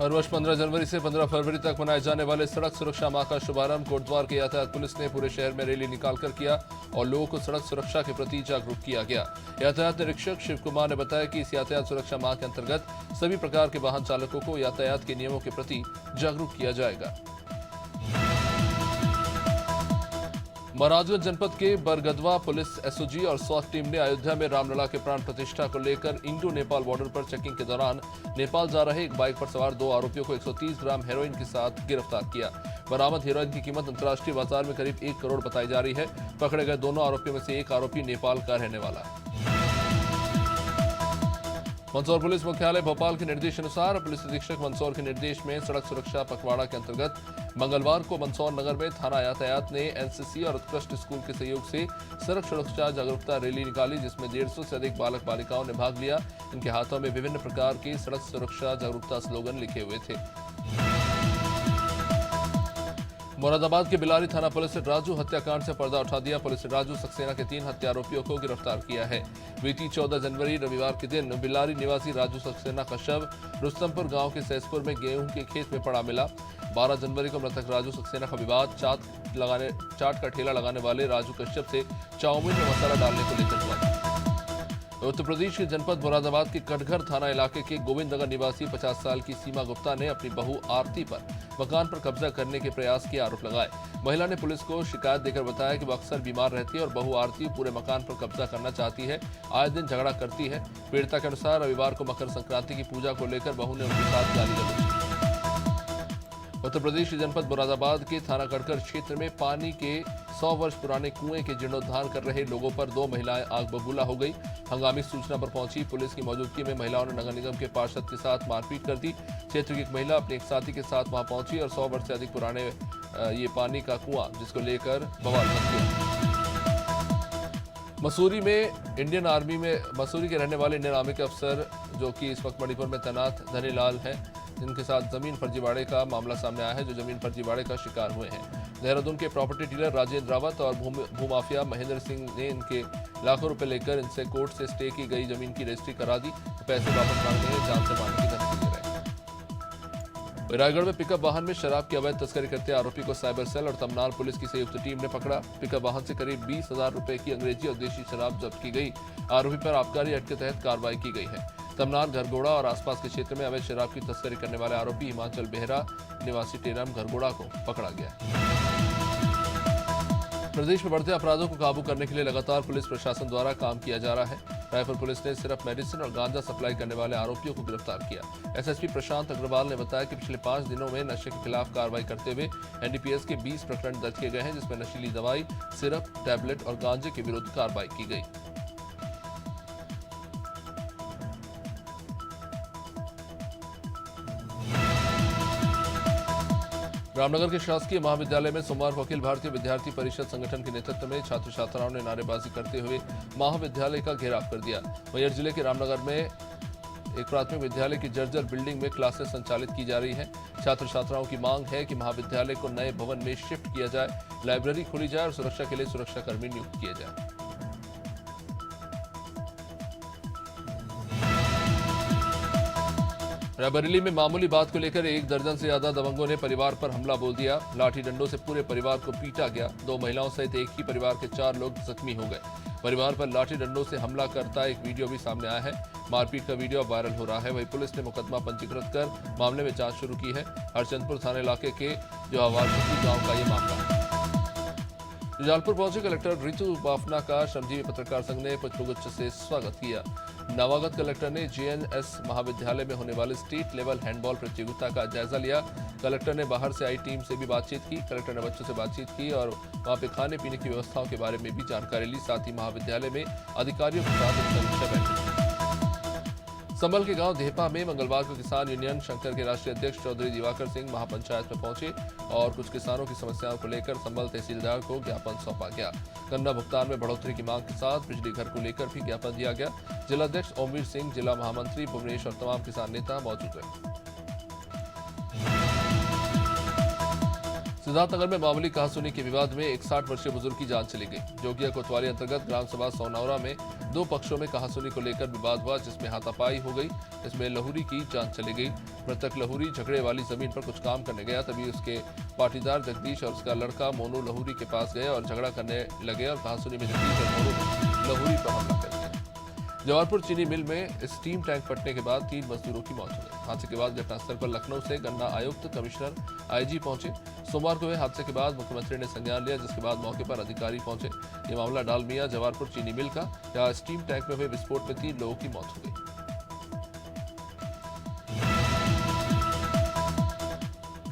हर वर्ष 15 जनवरी से 15 फरवरी तक मनाए जाने वाले सड़क सुरक्षा माह का शुभारंभ कोटद्वार के यातायात पुलिस ने पूरे शहर में रैली निकालकर किया और लोगों को सड़क सुरक्षा के प्रति जागरूक किया गया। यातायात निरीक्षक शिव कुमार ने बताया कि इस यातायात सुरक्षा माह के अंतर्गत सभी प्रकार के वाहन चालकों को यातायात के नियमों के प्रति जागरूक किया जाएगा। महाराजगंज जनपद के बरगदवा पुलिस एसओजी और स्वास्थ्य टीम ने अयोध्या में रामलला के प्राण प्रतिष्ठा को लेकर इंडो नेपाल बॉर्डर पर चेकिंग के दौरान नेपाल जा रहे एक बाइक पर सवार 2 आरोपियों को 130 ग्राम हेरोइन के साथ गिरफ्तार किया। बरामद हेरोइन की कीमत अंतर्राष्ट्रीय बाजार में करीब 1 करोड़ बताई जा रही है। पकड़े गए दोनों आरोपियों में से एक आरोपी नेपाल का रहने वाला है। मंदसौर पुलिस मुख्यालय भोपाल के निर्देश अनुसार पुलिस अधीक्षक मंदसौर के निर्देश में सड़क सुरक्षा पखवाड़ा के अंतर्गत मंगलवार को मंदसौर नगर में थाना यातायात ने एनसीसी और उत्कृष्ट स्कूल के सहयोग से सड़क सुरक्षा जागरूकता रैली निकाली, जिसमें 150 से अधिक बालक बालिकाओं ने भाग लिया। इनके हाथों में विभिन्न प्रकार के सड़क सुरक्षा जागरूकता स्लोगन लिखे हुए थे। मुरादाबाद के बिलारी थाना पुलिस ने राजू हत्याकांड से पर्दा उठा दिया। पुलिस ने राजू सक्सेना के 3 हत्या आरोपियों को गिरफ्तार किया है। बीती 14 जनवरी रविवार के दिन बिलारी निवासी राजू सक्सेना का शव रुस्तमपुर गांव के सैसपुर में गेहूं के खेत में पड़ा मिला। 12 जनवरी को मृतक राजू सक्सेना का विवाद चाट का ठेला लगाने वाले राजू कश्यप से चाउमीन में मसाला डालने को लेकर हुआ। उत्तर प्रदेश के जनपद मुरादाबाद के कटघर थाना इलाके के गोविंद नगर निवासी 50 साल की सीमा गुप्ता ने अपनी बहू आरती पर मकान पर कब्जा करने के प्रयास के आरोप लगाए। महिला ने पुलिस को शिकायत देकर बताया कि वो अक्सर बीमार रहती है और बहू आरती पूरे मकान पर कब्जा करना चाहती है, आए दिन झगड़ा करती है। पीड़िता के अनुसार रविवार को मकर संक्रांति की पूजा को लेकर बहू ने उनके साथ गाली गलौज की। उत्तर प्रदेश के जनपद मुरादाबाद के थाना कटघर क्षेत्र में पानी के 100 वर्ष पुराने कुएं के जीर्णोद्धार कर रहे लोगों पर 2 महिलाएं आग बबूला हो गई। हंगामी सूचना पर पहुंची पुलिस की मौजूदगी में महिलाओं ने नगर निगम के पार्षद के साथ मारपीट कर दी। क्षेत्र की एक महिला अपने एक साथी के साथ वहां पहुंची और 100 वर्ष से अधिक पुराने ये पानी का कुआं जिसको लेकर बवाल मच गया। मसूरी के रहने वाले इंडियन आर्मी के अफसर जो कि इस वक्त मणिपुर में तैनात धनीलाल हैं, जिनके साथ जमीन फर्जीवाड़े का मामला सामने आया है, जो जमीन फर्जीवाड़े का शिकार हुए हैं। देहरादून के प्रॉपर्टी डीलर राजेंद्र रावत और भूमाफिया महेंद्र सिंह ने इनके लाखों रुपए लेकर इनसे कोर्ट से स्टे की गई जमीन की रजिस्ट्री करा दी। पैसे वापस मांगने हैं, जान से मारने की धमकी दे रहे हैं। रायगढ़ में पिकअप वाहन में शराब की अवैध तस्करी करते आरोपी को साइबर सेल और तमनार पुलिस की संयुक्त टीम ने पकड़ा। पिकअप वाहन से करीब 20,000 रुपए की अंग्रेजी और देशी शराब जब्त की गई। आरोपी पर आबकारी एक्ट के तहत कार्रवाई की गई है। तमनार, घरगोड़ा और आसपास के क्षेत्र में अवैध शराब की तस्करी करने वाले आरोपी हिमाचल बेहरा निवासी टेरम घरगोड़ा को पकड़ा गया। प्रदेश में बढ़ते अपराधों को काबू करने के लिए लगातार पुलिस प्रशासन द्वारा काम किया जा रहा है। रायपुर पुलिस ने सिर्फ मेडिसिन और गांजा सप्लाई करने वाले आरोपियों को गिरफ्तार किया। एसएसपी प्रशांत अग्रवाल ने बताया कि पिछले 5 दिनों में नशे के खिलाफ कार्रवाई करते हुए एनडीपीएस के 20 प्रकरण दर्ज किए गए हैं, जिसमें नशीली दवाई, सिरप, टैबलेट और गांजे के विरुद्ध कार्रवाई की गई। रामनगर के शासकीय महाविद्यालय में सोमवार को अखिल भारतीय विद्यार्थी परिषद संगठन के नेतृत्व में छात्र छात्राओं ने नारेबाजी करते हुए महाविद्यालय का घेराव कर दिया। वहीं जिले के रामनगर में एक प्राथमिक विद्यालय की जर्जर बिल्डिंग में क्लासेस संचालित की जा रही है। छात्र छात्राओं की मांग है कि महाविद्यालय को नए भवन में शिफ्ट किया जाए, लाइब्रेरी खोली जाए और सुरक्षा के लिए सुरक्षाकर्मी नियुक्त किए जाए। रायबरेली में मामूली बात को लेकर 1 दर्जन से ज्यादा दबंगों ने परिवार पर हमला बोल दिया। लाठी डंडों से पूरे परिवार को पीटा गया। 2 महिलाओं सहित एक ही परिवार के 4 लोग जख्मी हो गए। परिवार पर लाठी डंडों से हमला करता एक वीडियो भी सामने आया है। मारपीट का वीडियो वायरल हो रहा है। वहीं पुलिस ने मुकदमा पंजीकृत कर मामले में जांच शुरू की है। हरचंदपुर थाना इलाके के जो आवाज़ गांव का ये मामला है। जुजालपुर पहुंचे कलेक्टर रितु बाफना का श्रमजीवी पत्रकार संघ ने पुष्पगुच्छ से स्वागत किया। नवागत कलेक्टर ने जेएनएस महाविद्यालय में होने वाले स्टेट लेवल हैंडबॉल प्रतियोगिता का जायजा लिया। कलेक्टर ने बाहर से आई टीम से भी बातचीत की। कलेक्टर ने बच्चों से बातचीत की और वहां पे खाने पीने की व्यवस्थाओं के बारे में भी जानकारी ली। साथ ही महाविद्यालय में अधिकारियों के साथ एक समीक्षा बैठक की। संभल के गांव देहपा में मंगलवार को किसान यूनियन शंकर के राष्ट्रीय अध्यक्ष चौधरी दिवाकर सिंह महापंचायत में पहुंचे और कुछ किसानों की समस्याओं को लेकर संभल तहसीलदार को ज्ञापन सौंपा गया। गन्ना भुगतान में बढ़ोतरी की मांग के साथ बिजली घर को लेकर भी ज्ञापन दिया गया। जिलाध्यक्ष ओमवीर सिंह, जिला महामंत्री भुवनेश और तमाम किसान नेता मौजूद रहे। सिद्धार्थनगर में मामूली कहासुनी के विवाद में एक 60 वर्षीय बुजुर्ग की जान चली गई। जोगिया कोतवाली अंतर्गत ग्राम सभा सोनौरा में दो पक्षों में कहासुनी को लेकर विवाद हुआ, जिसमें हाथापाई हो गई। इसमें लहुरी की जान चली गई। मृतक लहुरी झगड़े वाली जमीन पर कुछ काम करने गया, तभी उसके पाटीदार जगदीश और उसका लड़का मोनू लहुरी के पास गए और झगड़ा करने लगे और कहासुनी में जगदीश और मोनू ने लहुरी पर हमला कर दिया। जवाहरपुर चीनी मिल में स्टीम टैंक फटने के बाद 3 मजदूरों की मौत हो गई। हादसे के बाद घटनास्थल पर लखनऊ से गन्ना आयुक्त, कमिश्नर, आईजी पहुंचे। सोमवार को हुए हादसे के बाद मुख्यमंत्री ने संज्ञान लिया, जिसके बाद मौके पर अधिकारी पहुंचे। ये मामला डालमिया जवाहरपुर चीनी मिल का, जहां स्टीम टैंक में हुए विस्फोट में 3 लोगों की मौत हो गई।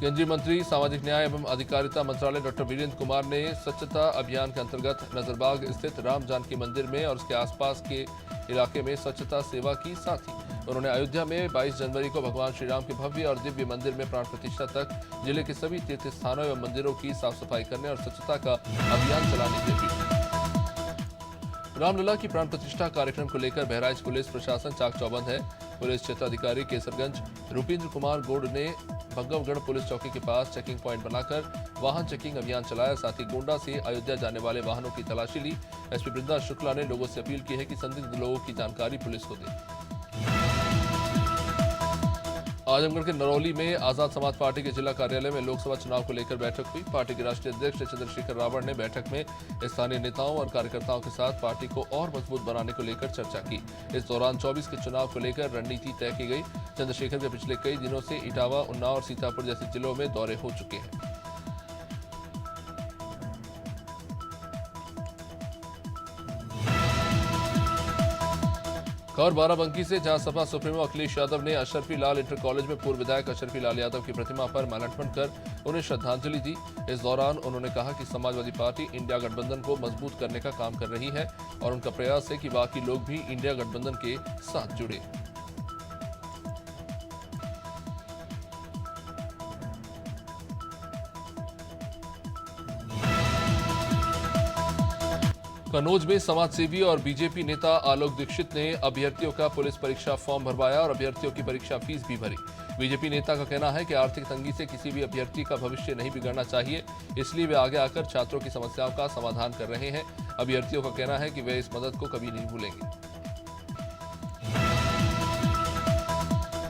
केंद्रीय मंत्री सामाजिक न्याय एवं अधिकारिता मंत्रालय डॉक्टर वीरेंद्र कुमार ने स्वच्छता अभियान के अंतर्गत नजरबाग स्थित राम जानकी मंदिर में और उसके आसपास के इलाके में स्वच्छता सेवा की। साथ ही उन्होंने अयोध्या में 22 जनवरी को भगवान श्री राम के भव्य और दिव्य मंदिर में प्राण प्रतिष्ठा तक जिले के सभी तीर्थ स्थानों एवं मंदिरों की साफ सफाई करने और स्वच्छता का अभियान चलाने की अपील की। रामलला की प्राण प्रतिष्ठा कार्यक्रम को लेकर बहराइच पुलिस प्रशासन चाक चौबंद है। पुलिस क्षेत्राधिकारी केसरगंज रुपींद्र कुमार गोड़ ने बंगवगढ़ पुलिस चौकी के पास चेकिंग पॉइंट बनाकर वाहन चेकिंग अभियान चलाया। साथ ही गोंडा से अयोध्या जाने वाले वाहनों की तलाशी ली। एसपी बृंदा शुक्ला ने लोगों से अपील की है कि संदिग्ध लोगों की जानकारी पुलिस को दें। आजमगढ़ के नरौली में आजाद समाज पार्टी के जिला कार्यालय में लोकसभा चुनाव को लेकर बैठक हुई। पार्टी के राष्ट्रीय अध्यक्ष चंद्रशेखर रावण ने बैठक में स्थानीय नेताओं और कार्यकर्ताओं के साथ पार्टी को और मजबूत बनाने को लेकर चर्चा की। इस दौरान 24 के चुनाव को लेकर रणनीति तय की गई। चंद्रशेखर के पिछले कई दिनों से इटावा, उन्नाव और सीतापुर जैसे जिलों में दौरे हो चुके हैं। खबर बाराबंकी से, जहां सपा सुप्रीमो अखिलेश यादव ने अशरफी लाल इंटर कॉलेज में पूर्व विधायक अशरफी लाल यादव की प्रतिमा पर माल्यार्पण कर उन्हें श्रद्धांजलि दी। इस दौरान उन्होंने कहा कि समाजवादी पार्टी इंडिया गठबंधन को मजबूत करने का काम कर रही है और उनका प्रयास है कि बाकी लोग भी इंडिया गठबंधन के साथ जुड़े। कन्नौज में समाजसेवी और बीजेपी नेता आलोक दीक्षित ने अभ्यर्थियों का पुलिस परीक्षा फॉर्म भरवाया और अभ्यर्थियों की परीक्षा फीस भी भरी। बीजेपी नेता का कहना है कि आर्थिक तंगी से किसी भी अभ्यर्थी का भविष्य नहीं बिगड़ना चाहिए, इसलिए वे आगे आकर छात्रों की समस्याओं का समाधान कर रहे हैं। अभ्यर्थियों का कहना है कि वे इस मदद को कभी नहीं भूलेंगे।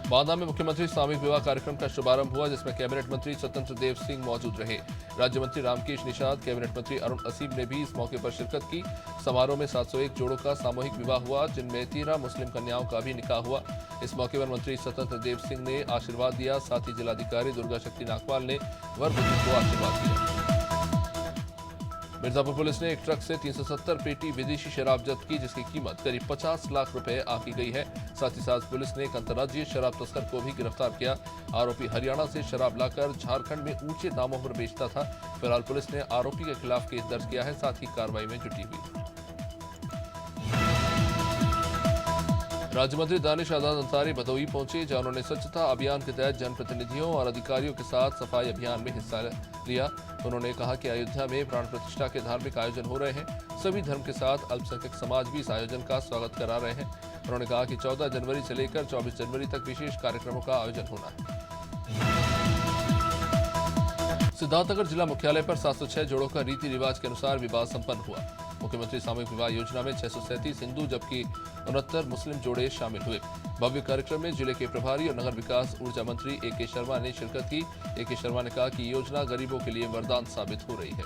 बांदा में मुख्यमंत्री सामूहिक विवाह कार्यक्रम का शुभारंभ हुआ, जिसमें कैबिनेट मंत्री स्वतंत्र देव सिंह मौजूद रहे। राज्य मंत्री रामकेश निषाद, कैबिनेट मंत्री अरुण असीम ने भी इस मौके पर शिरकत की। समारोह में 701 जोड़ों का सामूहिक विवाह हुआ, जिनमें 13 मुस्लिम कन्याओं का भी निकाह हुआ। इस मौके पर मंत्री स्वतंत्र देव सिंह ने आशीर्वाद दिया। साथ ही जिलाधिकारी दुर्गा शक्ति नागपाल ने वर वधू को आशीर्वाद दिया। मिर्जापुर पुलिस ने एक ट्रक से 370 पेटी विदेशी शराब जब्त की, जिसकी कीमत करीब 50 लाख रुपए आंकी गई है। साथ ही साथ पुलिस ने एक अंतर्राज्यीय शराब तस्कर को भी गिरफ्तार किया। आरोपी हरियाणा से शराब लाकर झारखंड में ऊंचे दामों पर बेचता था। फिलहाल पुलिस ने आरोपी के खिलाफ केस दर्ज किया है, साथ ही कार्रवाई में जुटी हुई। राज्य मंत्री दानिश आजाद अंसारी भदोही पहुंचे, जहां उन्होंने स्वच्छता अभियान के तहत जनप्रतिनिधियों और अधिकारियों के साथ सफाई अभियान में हिस्सा लिया। उन्होंने कहा कि अयोध्या में प्राण प्रतिष्ठा के धार्मिक आयोजन हो रहे हैं। सभी धर्म के साथ अल्पसंख्यक समाज भी इस आयोजन का स्वागत करा रहे हैं। उन्होंने कहा कि 14 जनवरी से लेकर 24 जनवरी तक विशेष कार्यक्रमों का आयोजन होना है। सिद्धार्थनगर जिला मुख्यालय पर 706 जोड़ों का रीति रिवाज के अनुसार विवाह संपन्न हुआ। मुख्यमंत्री सामूहिक विवाह योजना में 637 हिंदू जबकि 69 मुस्लिम जोड़े शामिल हुए। भव्य कार्यक्रम में जिले के प्रभारी और नगर विकास ऊर्जा मंत्री ए.के. शर्मा ने शिरकत की। ए.के. शर्मा ने कहा कि योजना गरीबों के लिए वरदान साबित हो रही है।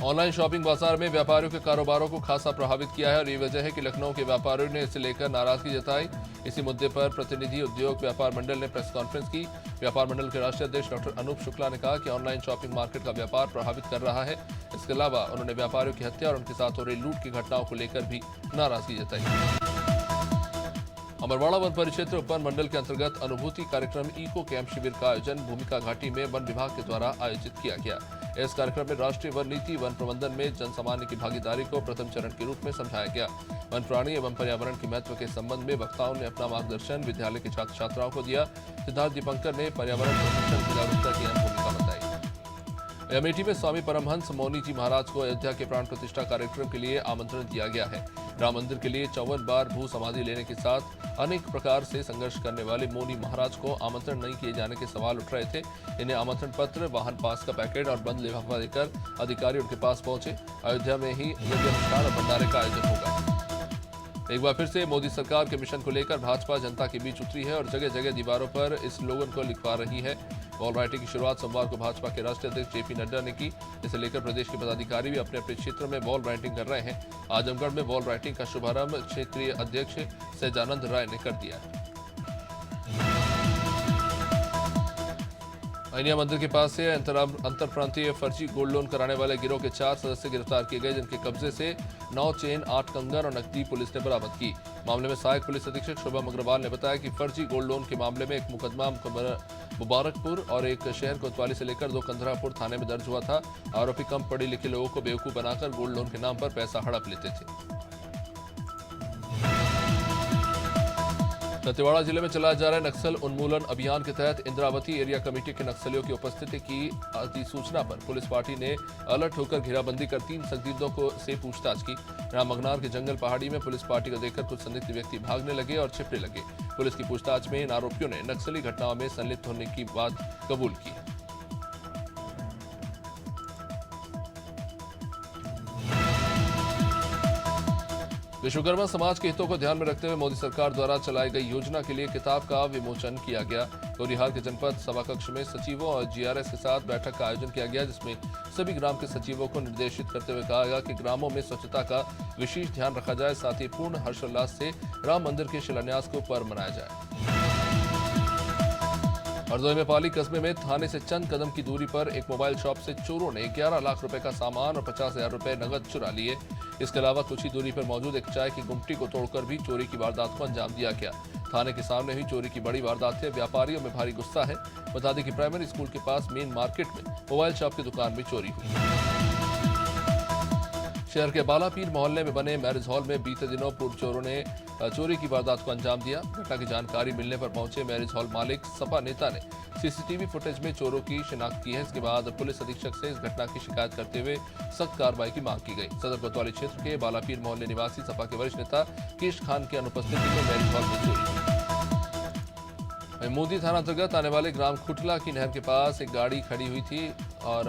ऑनलाइन शॉपिंग बाजार में व्यापारियों के कारोबारों को खासा प्रभावित किया है और ये वजह है कि लखनऊ के व्यापारियों ने इसे लेकर नाराजगी जताई। इसी मुद्दे पर प्रतिनिधि उद्योग व्यापार मंडल ने प्रेस कॉन्फ्रेंस की। व्यापार मंडल के राष्ट्रीय अध्यक्ष डॉक्टर अनूप शुक्ला ने कहा कि ऑनलाइन शॉपिंग मार्केट का व्यापार प्रभावित कर रहा है। इसके अलावा उन्होंने व्यापारियों की हत्या और उनके साथ हो रही लूट की घटनाओं को लेकर भी नाराजगी जताई। अमरवाड़ा वन परिक्षेत्र उपवन मंडल के अंतर्गत अनुभूति कार्यक्रम इको कैंप शिविर का आयोजन भूमिका घाटी में वन विभाग के द्वारा आयोजित किया गया। इस कार्यक्रम में राष्ट्रीय वन नीति वन प्रबंधन में जन सामान्य की भागीदारी को प्रथम चरण के रूप में समझाया गया। वन प्राणी एवं पर्यावरण के महत्व के संबंध में वक्ताओं ने अपना मार्गदर्शन विद्यालय के छात्र छात्राओं को दिया। सिद्धार्थ दीपंकर ने पर्यावरण प्रशिक्षण की जागरूकता की अहम भूमिका बताई। अमेठी में स्वामी परमहंस मौनी जी महाराज को अयोध्या के प्राण प्रतिष्ठा कार्यक्रम के लिए आमंत्रण दिया गया है। राम मंदिर के लिए 54 बार भू समाधि लेने के साथ अनेक प्रकार से संघर्ष करने वाले मोनी महाराज को आमंत्रण नहीं किए जाने के सवाल उठ रहे थे। इन्हें आमंत्रण पत्र, वाहन पास का पैकेट और बंद लिफाफा देकर अधिकारी उनके पास पहुंचे। अयोध्या में ही यज्ञ अनुष्ठान और भंडारे का आयोजन होगा। एक बार फिर से मोदी सरकार के मिशन को लेकर भाजपा जनता के बीच उतरी है और जगह जगह दीवारों पर इस स्लोगन को लिखवा रही है। वॉल राइटिंग की शुरुआत सोमवार को भाजपा के राष्ट्रीय अध्यक्ष जेपी नड्डा ने की। इसे लेकर प्रदेश के पदाधिकारी भी अपने अपने क्षेत्र में वॉल राइटिंग कर रहे हैं। आजमगढ़ में वॉल राइटिंग का शुभारंभ क्षेत्रीय अध्यक्ष सहजानंद राय ने कर दिया है। अयोध्या मंदिर के पास से अंतर प्रांतीय फर्जी गोल्ड लोन कराने वाले गिरोह के 4 सदस्य गिरफ्तार किए गए, जिनके कब्जे से 9 चेन, 8 कंगन और नकदी पुलिस ने बरामद की। मामले में सहायक पुलिस अधीक्षक शुभम अग्रवाल ने बताया कि फर्जी गोल्ड लोन के मामले में एक मुकदमा मुबारकपुर और एक शहर कोतवाली से लेकर 2 कंधरापुर थाने में दर्ज हुआ था। आरोपी कम पढ़े लिखे लोगों को बेवकूफ बनाकर गोल्ड लोन के नाम पर पैसा हड़प लेते थे। दंतेवाड़ा जिले में चलाए जा रहे नक्सल उन्मूलन अभियान के तहत इंद्रावती एरिया कमेटी के नक्सलियों की उपस्थिति की अधिसूचना पर पुलिस पार्टी ने अलर्ट होकर घेराबंदी कर 3 संदिग्धों से पूछताछ की। राममगनार के जंगल पहाड़ी में पुलिस पार्टी को देखकर कुछ संदिग्ध व्यक्ति भागने लगे और छिपने लगे। पुलिस की पूछताछ में इन आरोपियों ने नक्सली घटनाओं में संलिप्त होने की बात कबूल की। विश्वकर्मा समाज के हितों को ध्यान में रखते हुए मोदी सरकार द्वारा चलाई गई योजना के लिए किताब का विमोचन किया गया। कोरिहार के जनपद सभाकक्ष में सचिवों और जीआरएस के साथ बैठक का आयोजन किया गया, जिसमें सभी ग्राम के सचिवों को निर्देशित करते हुए कहा गया कि ग्रामों में स्वच्छता का विशेष ध्यान रखा जाए, साथ ही पूर्ण हर्षोल्लास से राम मंदिर के शिलान्यास को पर्व मनाया जाए। हरदोई में पाली कस्बे में थाने से चंद कदम की दूरी पर एक मोबाइल शॉप से चोरों ने 11 लाख रुपए का सामान और 50,000 रुपए नगद चुरा लिए। इसके अलावा कुछ ही दूरी पर मौजूद एक चाय की गुमटी को तोड़कर भी चोरी की वारदात को अंजाम दिया गया। थाने के सामने हुई चोरी की बड़ी वारदात से व्यापारियों में भारी गुस्सा है। बता दें कि प्राइमरी स्कूल के पास मेन मार्केट में मोबाइल शॉप की दुकान में चोरी हुई। शहर के बालापीर मोहल्ले में बने मैरिज हॉल में बीते दिनों पूर्व चोरों ने चोरी की वारदात को अंजाम दिया। घटना की जानकारी मिलने पर पहुंचे मैरिज हॉल मालिक सपा नेता ने सीसीटीवी फुटेज में चोरों की शिनाख्त की है। इसके बाद पुलिस अधीक्षक से इस घटना की शिकायत करते हुए सख्त कार्रवाई की मांग की गई। सदर कोतवाली क्षेत्र के बालापीर मोहल्ले निवासी सपा के वरिष्ठ नेता किश खान की अनुपस्थिति में मैरिज हॉल में चोरी हुई। मोदी थाना अंतर्गत आने वाले ग्राम खुटला की नहर के पास एक गाड़ी खड़ी हुई थी और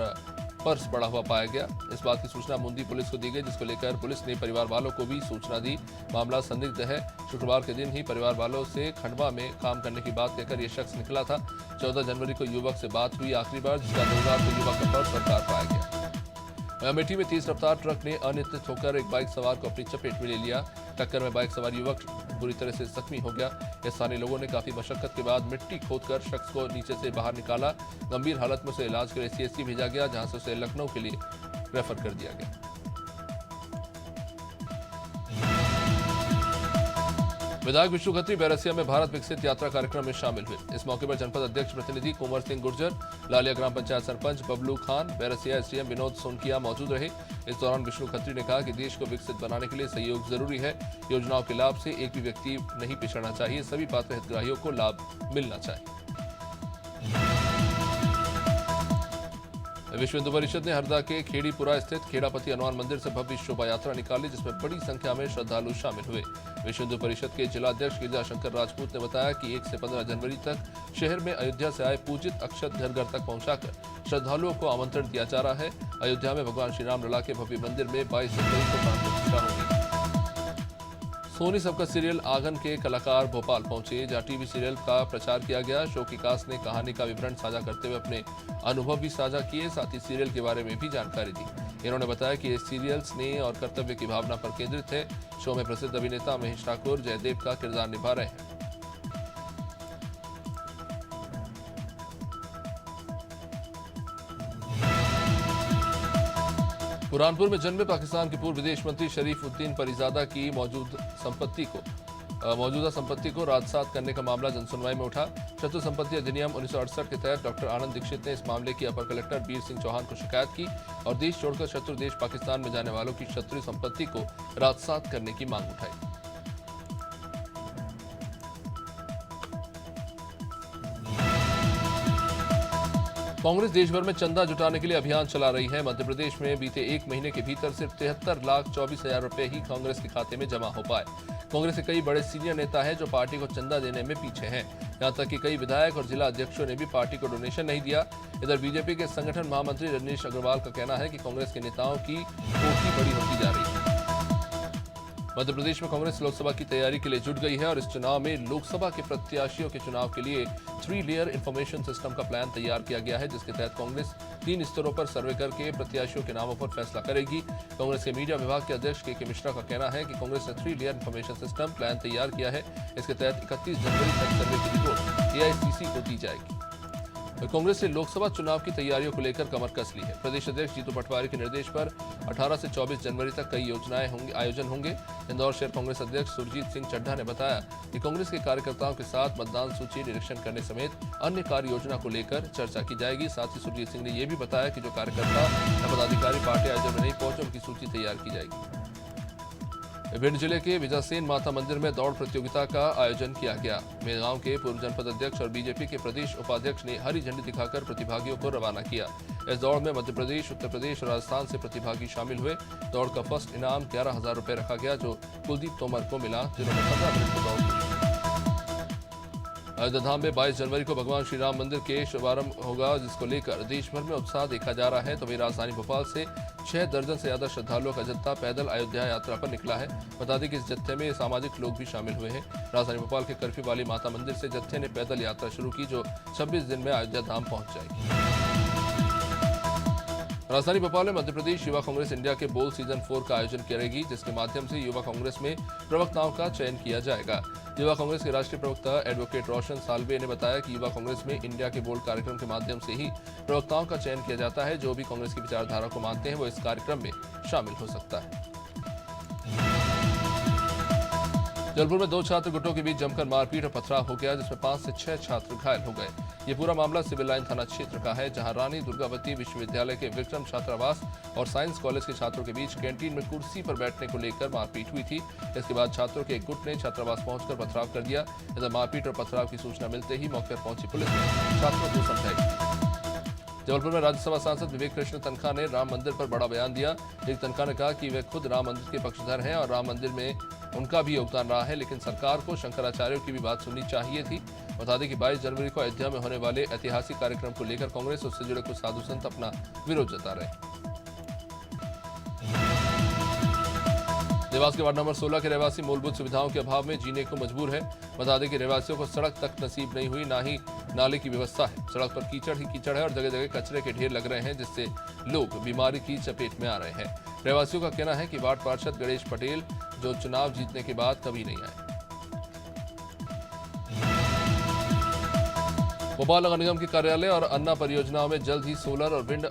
पर्स पड़ा हुआ पाया गया। इस बात की सूचना मुंदी पुलिस को दी गई, जिसको लेकर पुलिस ने परिवार वालों को भी सूचना दी। मामला संदिग्ध है। शुक्रवार के दिन ही परिवार वालों से खंडवा में काम करने की बात कहकर यह शख्स निकला था। 14 जनवरी को युवक से बात हुई आखिरी बार, जिसका रविवार को युवक का पर्स और कार पाया गया। अमेठी में तेज रफ्तार ट्रक ने अनियंत्रित होकर एक बाइक सवार को अपनी चपेट में ले लिया। टक्कर में बाइक सवार युवक बुरी तरह से जख्मी हो गया। स्थानीय लोगों ने काफी मशक्कत के बाद मिट्टी खोदकर शख्स को नीचे से बाहर निकाला। गंभीर हालत में उसे इलाज के लिए सीएससी भेजा गया, जहां से उसे लखनऊ के लिए रेफर कर दिया गया। विधायक विष्णु खत्री बैरसिया में भारत विकसित यात्रा कार्यक्रम में शामिल हुए। इस मौके पर जनपद अध्यक्ष प्रतिनिधि कुंवर सिंह गुर्जर, लालिया ग्राम पंचायत सरपंच बबलू खान, बैरसिया एसडीएम विनोद सोनकिया मौजूद रहे। इस दौरान विष्णु खत्री ने कहा कि देश को विकसित बनाने के लिए सहयोग जरूरी है। योजनाओं के लाभ से एक भी व्यक्ति नहीं पिछड़ना चाहिए, सभी पात्र हितग्राहियों को लाभ मिलना चाहिए। विश्व हिंदू परिषद ने हरदा के खेड़ीपुरा स्थित खेड़ापति हनुमान मंदिर से भव्य शोभा यात्रा निकाली, जिसमें बड़ी संख्या में श्रद्धालु शामिल हुए। विश्व हिंदू परिषद के जिला अध्यक्ष गिरिजा शंकर राजपूत ने बताया कि 1 से 15 जनवरी तक शहर में अयोध्या से आए पूजित अक्षत घर घर तक पहुंचाकर श्रद्धालुओं को आमंत्रण दिया जा रहा है। अयोध्या में भगवान श्री राम लला के भव्य मंदिर में 22 जनवरी को प्राण प्रतिष्ठा होगी। सोनी सबका सीरियल आंगन के कलाकार भोपाल पहुंचे, जहां टीवी सीरियल का प्रचार किया गया। शो की कास्ट ने कहानी का विवरण साझा करते हुए अपने अनुभव भी साझा किए, साथ ही सीरियल के बारे में भी जानकारी दी। इन्होंने बताया कि ये सीरियल स्नेह और कर्तव्य की भावना पर केंद्रित है। शो में प्रसिद्ध अभिनेता महेश ठाकुर जयदेव का किरदार निभा रहे हैं। बुरहानपुर में जन्मे पाकिस्तान के पूर्व विदेश मंत्री शरीफ उद्दीन परिजादा की मौजूदा संपत्ति को राजसात करने का मामला जनसुनवाई में उठा। शत्रु संपत्ति अधिनियम 1968 के तहत डॉक्टर आनंद दीक्षित ने इस मामले की अपर कलेक्टर बीर सिंह चौहान को शिकायत की और देश छोड़कर शत्रु देश पाकिस्तान में जाने वालों की शत्रु संपत्ति को राजसात करने की मांग उठाई। कांग्रेस देश भर में चंदा जुटाने के लिए अभियान चला रही है। मध्य प्रदेश में बीते एक महीने के भीतर सिर्फ 73,24,000 रुपए ही कांग्रेस के खाते में जमा हो पाए। कांग्रेस के कई बड़े सीनियर नेता हैं जो पार्टी को चंदा देने में पीछे हैं। यहां तक कि कई विधायक और जिला अध्यक्षों ने भी पार्टी को डोनेशन नहीं दिया। इधर बीजेपी के संगठन महामंत्री रजनीश अग्रवाल का कहना है कि कांग्रेस के नेताओं की कोठी बड़ी होती जा रही है। मध्य प्रदेश में कांग्रेस लोकसभा की तैयारी के लिए जुट गई है और इस चुनाव में लोकसभा के प्रत्याशियों के चुनाव के लिए 3 लेयर इंफॉर्मेशन सिस्टम का प्लान तैयार किया गया है, जिसके तहत कांग्रेस 3 स्तरों पर सर्वे करके प्रत्याशियों के नामों पर फैसला करेगी। कांग्रेस के मीडिया विभाग के अध्यक्ष के मिश्रा का कहना है कि कांग्रेस ने 3 लेयर इंफॉर्मेशन सिस्टम प्लान तैयार किया है। इसके तहत 31 जनवरी तक सर्वे की रिपोर्ट एआईसीसी को दी जाएगी। कांग्रेस ने लोकसभा चुनाव की तैयारियों को लेकर कमर कस ली है। प्रदेश अध्यक्ष जीतू पटवारी के निर्देश पर 18 से 24 जनवरी तक कई आयोजन होंगे। इंदौर शहर कांग्रेस अध्यक्ष सुरजीत सिंह चड्ढा ने बताया कि कांग्रेस के कार्यकर्ताओं के साथ मतदान सूची निरीक्षण करने समेत अन्य कार्य योजना को लेकर चर्चा की जाएगी। साथ ही सुरजीत सिंह ने यह भी बताया कि जो कार्यकर्ता या पदाधिकारी पार्टी आयोजन में नहीं पहुंचे उनकी सूची तैयार की जाएगी। भिंड जिले के विजयसेन माता मंदिर में दौड़ प्रतियोगिता का आयोजन किया गया। मेरगांव के पूर्व जनपद अध्यक्ष और बीजेपी के प्रदेश उपाध्यक्ष ने हरी झंडी दिखाकर प्रतिभागियों को रवाना किया। इस दौड़ में मध्य प्रदेश, उत्तर प्रदेश और राजस्थान से प्रतिभागी शामिल हुए। दौड़ का फर्स्ट इनाम 11,000 रुपए रखा गया, जो कुलदीप तोमर को मिला, जिन्होंने 15 मिनट में दौड़ की। अयोध्या धाम में 22 जनवरी को भगवान श्री राम मंदिर के शुभारंभ होगा, जिसको लेकर देश भर में उत्साह देखा जा रहा है। तो वही राजधानी भोपाल से 6 दर्जन से ज्यादा श्रद्धालुओं का जत्था पैदल अयोध्या यात्रा पर निकला है। बता दें कि इस जत्थे में सामाजिक लोग भी शामिल हुए हैं। राजधानी भोपाल के कर्फ्यू वाली माता मंदिर से जत्थे ने पैदल यात्रा शुरू की, जो 26 दिन में अयोध्या धाम पहुंच जाएगी। राजधानी भोपाल में मध्य प्रदेश युवा कांग्रेस इंडिया के बोल सीजन 4 का आयोजन करेगी, जिसके माध्यम से युवा कांग्रेस में प्रवक्ताओं का चयन किया जाएगा। युवा कांग्रेस के राष्ट्रीय प्रवक्ता एडवोकेट रोशन साल्वे ने बताया कि युवा कांग्रेस में इंडिया के बोल्ड कार्यक्रम के माध्यम से ही प्रवक्ताओं का चयन किया जाता है। जो भी कांग्रेस की विचारधारा को मानते हैं वो इस कार्यक्रम में शामिल हो सकता है। जबलपुर में 2 छात्र गुटों के बीच जमकर मारपीट और पथराव हो गया, जिसमें 5 से 6 छात्र घायल हो गए। ये पूरा मामला सिविल लाइन थाना क्षेत्र का है, जहां रानी दुर्गावती विश्वविद्यालय के विक्रम छात्रावास और साइंस कॉलेज के छात्रों के बीच कैंटीन में कुर्सी पर बैठने को लेकर मारपीट हुई थी। इसके बाद छात्रों के एक गुट ने छात्रावास पहुंचकर पथराव कर दिया। इधर मारपीट और पथराव की सूचना मिलते ही मौके पर पहुंची पुलिस ने छात्रों को समझाई। जबलपुर में राज्यसभा सांसद विवेक कृष्ण तनखा ने राम मंदिर पर बड़ा बयान दिया। विवेक तनखा ने कहा कि वे खुद राम मंदिर के पक्षधर हैं और राम मंदिर में उनका भी योगदान रहा है, लेकिन सरकार को शंकराचार्यों की भी बात सुननी चाहिए थी। बता दें कि 22 जनवरी को अयोध्या में होने वाले ऐतिहासिक कार्यक्रम को लेकर कांग्रेस और उससे जुड़े कुछ साधु संत अपना विरोध जता रहे। देवास के वार्ड नंबर 16 के रहवासी मूलभूत सुविधाओं के अभाव में जीने को मजबूर है। बता दें कि रहवासियों को सड़क तक नसीब नहीं हुई, ना ही नाले की व्यवस्था है। सड़क पर कीचड़ ही कीचड़ है और जगह जगह कचरे के ढेर लग रहे हैं, जिससे लोग बीमारी की चपेट में आ रहे हैं। रहवासियों का कहना है कि वार्ड पार्षद गणेश पटेल जो चुनाव जीतने के बाद कभी नहीं आए। भोपाल नगर निगम के कार्यालय और अन्ना परियोजनाओं में जल्द ही सोलर और विंड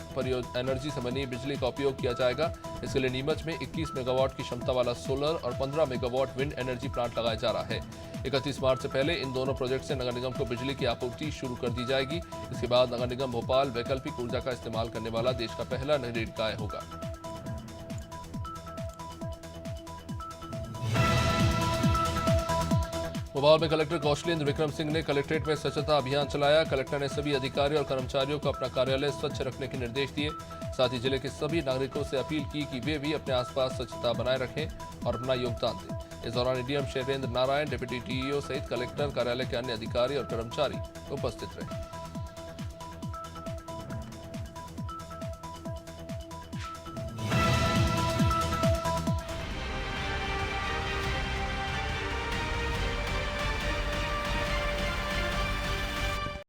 एनर्जी से बनी बिजली का उपयोग किया जाएगा। इसके लिए नीमच में 21 मेगावाट की क्षमता वाला सोलर और 15 मेगावाट विंड एनर्जी प्लांट लगाया जा रहा है। 31 मार्च से पहले इन दोनों प्रोजेक्ट से नगर निगम को बिजली की आपूर्ति शुरू कर दी जाएगी। इसके बाद नगर निगम भोपाल वैकल्पिक ऊर्जा का इस्तेमाल करने वाला देश का पहला नगरीय निकाय होगा। भोपाल में कलेक्टर कौशलेंद्र विक्रम सिंह ने कलेक्ट्रेट में स्वच्छता अभियान चलाया। कलेक्टर ने सभी अधिकारियों और कर्मचारियों को अपना कार्यालय स्वच्छ रखने के निर्देश दिए। साथ ही जिले के सभी नागरिकों से अपील की कि वे भी अपने आसपास स्वच्छता बनाए रखें और अपना योगदान दें। इस दौरान डीएम शैलेंद्र नारायण, डिप्टी टीईओ सहित कलेक्टर कार्यालय के अन्य अधिकारी और कर्मचारी उपस्थित रहे।